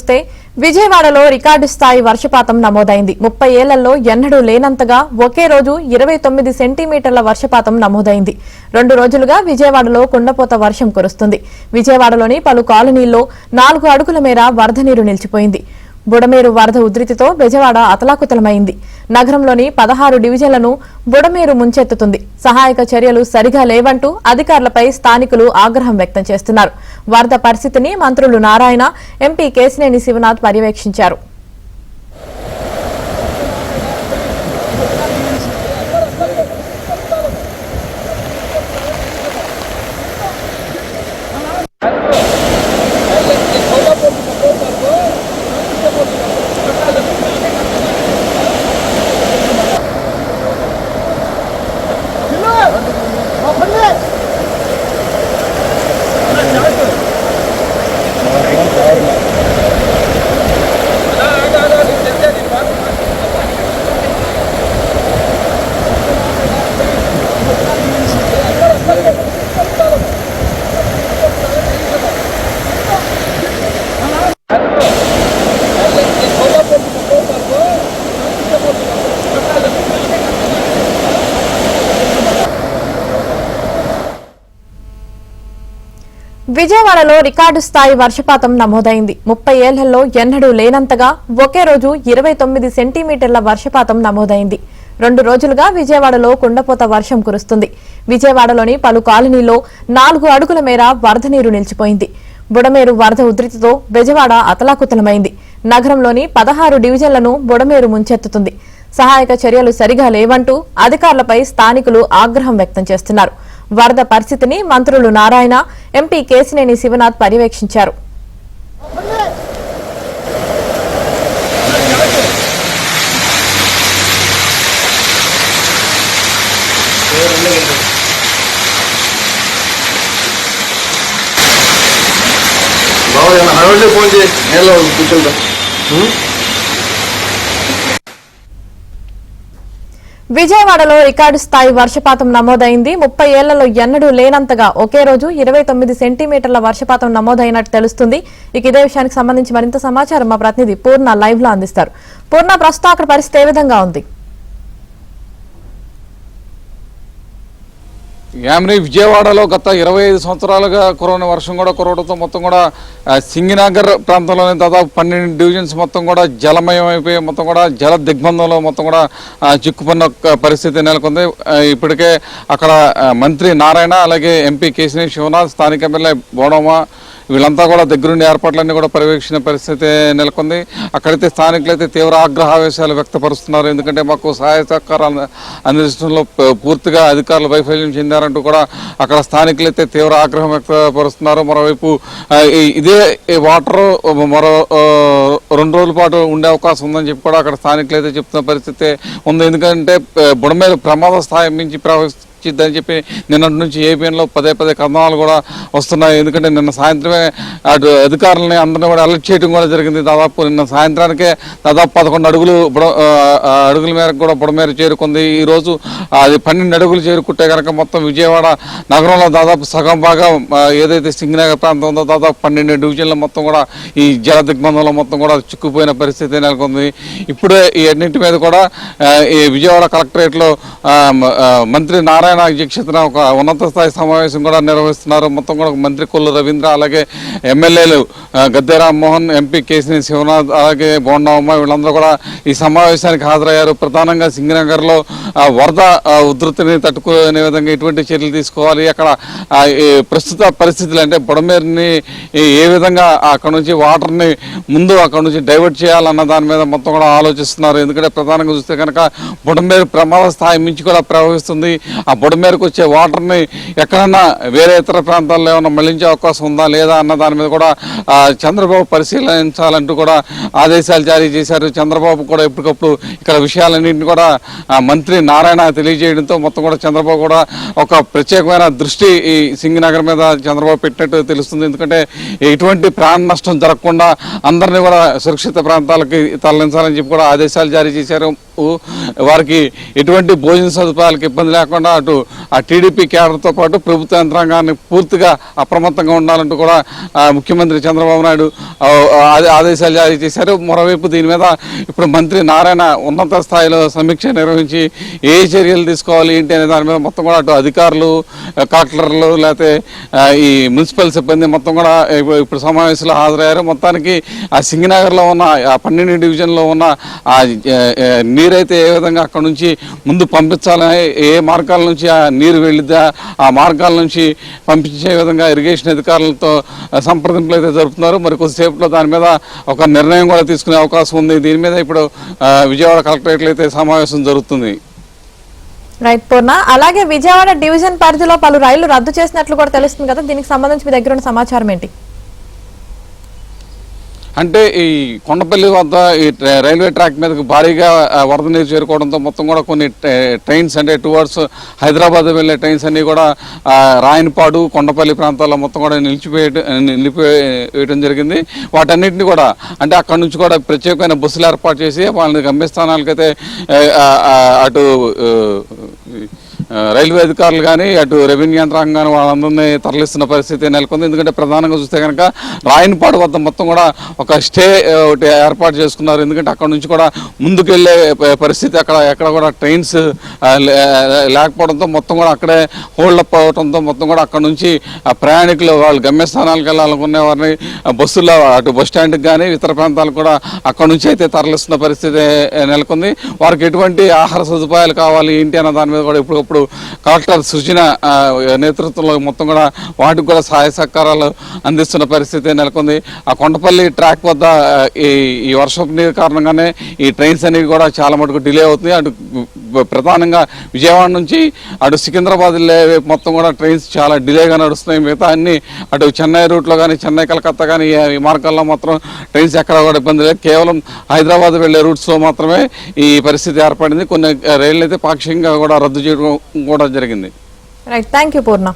చూస్తే విజయవాడలో రికార్డు స్థాయి వర్షపాతం నమోదైంది. 30 ఏళ్లలో ఎన్నడూ లేనంతగా ఒకే రోజు 29 సెంటీమీటర్ల వర్షపాతం నమోదైంది. 2 రోజులుగా విజయవాడలో కుండపోత వర్షం కురుస్తుంది. విజయవాడలోని పలు కాలనీల్లో 4 అడుగుల మేర వరద నీరు నిలిచిపోయింది. బుడమేరు వరద ఉధృతితో బెజవాడ అతలాకుతలమైంది. నగరంలోని 16 డివిజన్లను బుడమేరు ముంచెత్తుతుంది. సహాయక చర్యలు సరిగా లేవంటూ అధికారులపై స్థానికులు ఆగ్రహం వ్యక్తం చేస్తున్నారు. వరద పరిస్థితిని మంత్రులు నారాయణ, ఎంపీ కేశినేని శివనాథ్ పర్యవేక్షించారు. విజయవాడలో రికార్డు స్థాయి వర్షపాతం నమోదైంది. 30 ఏళ్లలో ఎన్నడూ లేనంతగా ఒకే రోజు 29 సెంటీమీటర్ల వర్షపాతం నమోదైంది. 2 రోజులుగా విజయవాడలో కుండపోత వర్షం కురుస్తుంది. విజయవాడలోని పలు కాలనీల్లో 4 అడుగుల మేర వరద నీరు నిలిచిపోయింది. బుడమేరు వరద ఉధృతితో బెజవాడ అతలాకుతలమైంది. నగరంలోని 16 డివిజన్లను బుడమేరు ముంచెత్తుతుంది. సహాయక చర్యలు సరిగా లేవంటూ అధికారులపై స్థానికులు ఆగ్రహం వ్యక్తం చేస్తున్నారు. వరద పరిస్థితిని మంత్రులు నారాయణ, ఎంపీ కేశినేని శివనాథ్ పర్యవేక్షించారు. విజయవాడలో రికార్డు స్థాయి వర్షపాతం నమోదైంది. 30 ఏళ్లలో ఎన్నడూ లేనంతగా ఒకే రోజు 29 సెంటీమీటర్ల వర్షపాతం నమోదైనట్టు తెలుస్తుంది. ఇదే విషయానికి సంబంధించి మరింత సమాచారం మా ప్రతినిధి పూర్ణ లైవ్ లో అందిస్తారు. పూర్ణ, ప్రస్తుతం అక్కడ పరిస్థితి ఏ విధంగా ఉంది? యామిని, విజయవాడలో గత 25 సంవత్సరాలుగా కురవని వర్షం కూడా కురవడంతో మొత్తం కూడా సింగినగర్ ప్రాంతంలోని దాదాపు 12 డివిజన్స్ మొత్తం కూడా జలమయం అయిపోయి మొత్తం కూడా జల దిగ్బంధంలో మొత్తం కూడా చిక్కుకున్న పరిస్థితి నెలకొంది. ఇప్పటికే అక్కడ మంత్రి నారాయణ, అలాగే ఎంపీ కేశినేని శివనాథ్, స్థానిక ఎమ్మెల్యే బోడమ్మ వీళ్ళంతా కూడా దగ్గరుండి ఏర్పాట్లన్నీ కూడా పర్యవేక్షణ పరిస్థితి నెలకొంది. అక్కడైతే స్థానికులైతే తీవ్ర ఆగ్రహావేశాలు వ్యక్తపరుస్తున్నారు. ఎందుకంటే మాకు సహాయ సహకారాలు అందించడంలో పూర్తిగా అధికారులు వైఫల్యం చెందారంటూ కూడా అక్కడ స్థానికులైతే తీవ్ర ఆగ్రహం వ్యక్తపరుస్తున్నారు. మరోవైపు ఇదే వాటర్ మరో 2 రోజుల పాటు ఉండే అవకాశం ఉందని చెప్పి కూడా అక్కడ స్థానికులైతే చెప్తున్న పరిస్థితి ఉంది. ఎందుకంటే బుడమేరు ప్రమాద స్థాయి మించి అని చెప్పి నిన్నటి నుంచి ఏపీఎన్లో పదే కథనాలు కూడా వస్తున్నాయి. ఎందుకంటే నిన్న సాయంత్రమే అటు అధికారులని అందరినీ కూడా అలర్ట్ చేయడం కూడా జరిగింది. దాదాపు నిన్న సాయంత్రానికే దాదాపు 11 అడుగుల మేరకు కూడా బుడమేరు చేరుకుంది. ఈరోజు అది 12 అడుగులు చేరుకుంటే కనుక మొత్తం విజయవాడ నగరంలో దాదాపు సగం భాగం ఏదైతే సింగనగర్ ప్రాంతం ఉందో దాదాపు 12 డివిజన్ల మొత్తం కూడా ఈ జల దిగ్బంధంలో మొత్తం కూడా చిక్కుపోయిన పరిస్థితి నెలకొంది. ఇప్పుడే ఈ అన్నింటి మీద కూడా ఈ విజయవాడ కలెక్టరేట్లో మంత్రి నారాయణ అధ్యక్షతన ఒక ఉన్నత స్థాయి సమావేశం కూడా నిర్వహిస్తున్నారు. మొత్తం కూడా మంత్రి కొల్లు రవీంద్ర, అలాగే ఎమ్మెల్యేలు గద్దె రామ్మోహన్, ఎంపీ కేశినేని శివనాథ్, అలాగే బోండమ్మ వీళ్ళందరూ కూడా ఈ సమావేశానికి హాజరయ్యారు. ప్రధానంగా సింగనగర్లో వరద ఉధృతిని తట్టుకునే విధంగా ఎటువంటి చర్యలు తీసుకోవాలి, అక్కడ ప్రస్తుత పరిస్థితులు అంటే బుడమేరుని ఏ విధంగా అక్కడ నుంచి వాటర్ని ముందు అక్కడ నుంచి డైవర్ట్ చేయాలన్న దాని మీద మొత్తం కూడా ఆలోచిస్తున్నారు. ఎందుకంటే ప్రధానంగా చూస్తే కనుక బుడమేరు ప్రమాద స్థాయి మించి కూడా ప్రవహిస్తుంది. ఆ బుడమేరకు వచ్చే వాటర్ని ఎక్కడన్నా వేరే ఇతర ప్రాంతాల్లో ఏమైనా మళ్లించే అవకాశం ఉందా లేదా అన్న దాని మీద కూడా చంద్రబాబు పరిశీలించాలంటూ కూడా ఆదేశాలు జారీ చేశారు. చంద్రబాబు కూడా ఎప్పటికప్పుడు ఇక్కడ విషయాలన్నింటినీ కూడా మంత్రి నారాయణ తెలియజేయడంతో మొత్తం కూడా చంద్రబాబు కూడా ఒక ప్రత్యేకమైన దృష్టి ఈ సింగనగర్ మీద చంద్రబాబు పెట్టినట్టు తెలుస్తుంది. ఎందుకంటే ఎటువంటి ప్రాణ నష్టం జరగకుండా అందరినీ కూడా సురక్షిత ప్రాంతాలకి తరలించాలని చెప్పి కూడా ఆదేశాలు జారీ చేశారు. వారికి ఎటువంటి భోజన సదుపాయాలకు ఇబ్బంది లేకుండా అటు ఆ టీడీపీ కేడర్తో పాటు ప్రభుత్వ యంత్రాంగాన్ని పూర్తిగా అప్రమత్తంగా ఉండాలంటూ కూడా ముఖ్యమంత్రి చంద్రబాబు నాయుడు ఆదేశాలు జారీ చేశారు. మరోవైపు దీని మీద ఇప్పుడు మంత్రి నారాయణ ఉన్నత స్థాయిలో సమీక్ష నిర్వహించి ఏ చర్యలు తీసుకోవాలి ఏంటి అనే దాని మీద మొత్తం కూడా అటు అధికారులు, కలెక్టర్లు, లేకపోతే ఈ మున్సిపల్ సిబ్బంది మొత్తం కూడా ఇప్పుడు సమావేశంలో హాజరయ్యారు. మొత్తానికి ఆ సింగనగర్లో ఉన్న ఆ 12 డివిజన్లో ఉన్న ఆ నీరైతే ఏ విధంగా అక్కడ నుంచి ముందు పంపించాలని, ఏ మార్గాల నుంచి ఆ నీరు వెళ్ళిద్దా ఆ మార్గాల నుంచి పంపించే విధంగా ఇరిగేషన్ అధికారులతో సంప్రదింపులు అయితే జరుపుతున్నారు. మరి కొద్దిసేపట్లో దాని మీద ఒక నిర్ణయం కూడా తీసుకునే అవకాశం ఉంది. దీని మీద ఇప్పుడు విజయవాడ కలెక్టరేట్లో అయితే సమావేశం జరుగుతుంది. రైట్ పూర్ణ, అలాగే విజయవాడ డివిజన్ పరిధిలో పలు రైళ్లు రద్దు చేసినట్లు కూడా తెలుస్తుంది కదా, దీనికి సంబంధించి మీ దగ్గర ఉన్న సమాచారం ఏంటి? అంటే ఈ కొండపల్లి వద్ద ఈ రైల్వే ట్రాక్ మీదకి భారీగా వరద నీరు చేరుకోవడంతో మొత్తం కూడా కొన్ని ట్రైన్స్ అంటే టువర్డ్స్ హైదరాబాద్ వెళ్ళే ట్రైన్స్ అన్నీ కూడా రాయనపాడు, కొండపల్లి ప్రాంతాల్లో మొత్తం కూడా నిలిపివేయడం జరిగింది. వాటన్నిటిని కూడా అంటే అక్కడ నుంచి కూడా ప్రత్యేకమైన బస్సులు ఏర్పాటు చేసి వాళ్ళని గమ్యస్థానాలకైతే అటు రైల్వే అధికారులు కానీ అటు రెవెన్యూ యంత్రాంగం కానీ వాళ్ళందరినీ తరలిస్తున్న పరిస్థితి నెలకొంది. ఎందుకంటే ప్రధానంగా చూస్తే కనుక రాయనపాడు వద్ద మొత్తం కూడా ఒక స్టే ఒకటి ఏర్పాటు చేసుకున్నారు. ఎందుకంటే అక్కడ నుంచి కూడా ముందుకెళ్లే పరిస్థితి ఎక్కడ కూడా ట్రైన్స్ లేకపోవడంతో మొత్తం కూడా అక్కడే హోల్డ్ అప్ అవడంతో మొత్తం కూడా అక్కడ నుంచి ప్రయాణికులు వాళ్ళు గమ్యస్థానాలకు వెళ్ళాలనుకునే వారిని బస్సుల్లో అటు బస్ స్టాండ్కి కానీ ఇతర ప్రాంతాలకు కూడా అక్కడ నుంచి అయితే తరలిస్తున్న పరిస్థితి నెలకొంది. వారికి ఎటువంటి ఆహార సదుపాయాలు కావాలి ఏంటి అన్న దాని మీద కూడా ఇప్పుడు కలెక్టర్ సృజన నేతృత్వంలో మొత్తం కూడా వాటికి కూడా సహాయ సహకారాలు అందిస్తున్న పరిస్థితి నెలకొంది. ఆ కొండపల్లి ట్రాక్ వద్ద ఈ వర్షపు నీరు కారణంగానే ఈ ట్రైన్స్ అనేవి కూడా చాలా మటుకు డిలే అవుతుంది. అటు ప్రధానంగా విజయవాడ నుంచి అటు సికింద్రాబాద్ మొత్తం కూడా ట్రైన్స్ చాలా డిలేగా నడుస్తున్నాయి. మిగతా అన్ని అటు చెన్నై రూట్లో కానీ చెన్నై కలకత్తా కానీ ఈ మార్గాల్లో మాత్రం ట్రైన్స్ ఎక్కడ కూడా ఇబ్బంది లేదు. కేవలం హైదరాబాద్ వెళ్లే రూట్స్లో మాత్రమే ఈ పరిస్థితి ఏర్పడింది. కొన్ని రైళ్లు అయితే పాక్షికంగా కూడా రద్దు చేయడం కూడా జరిగింది. Right, thank you Purna.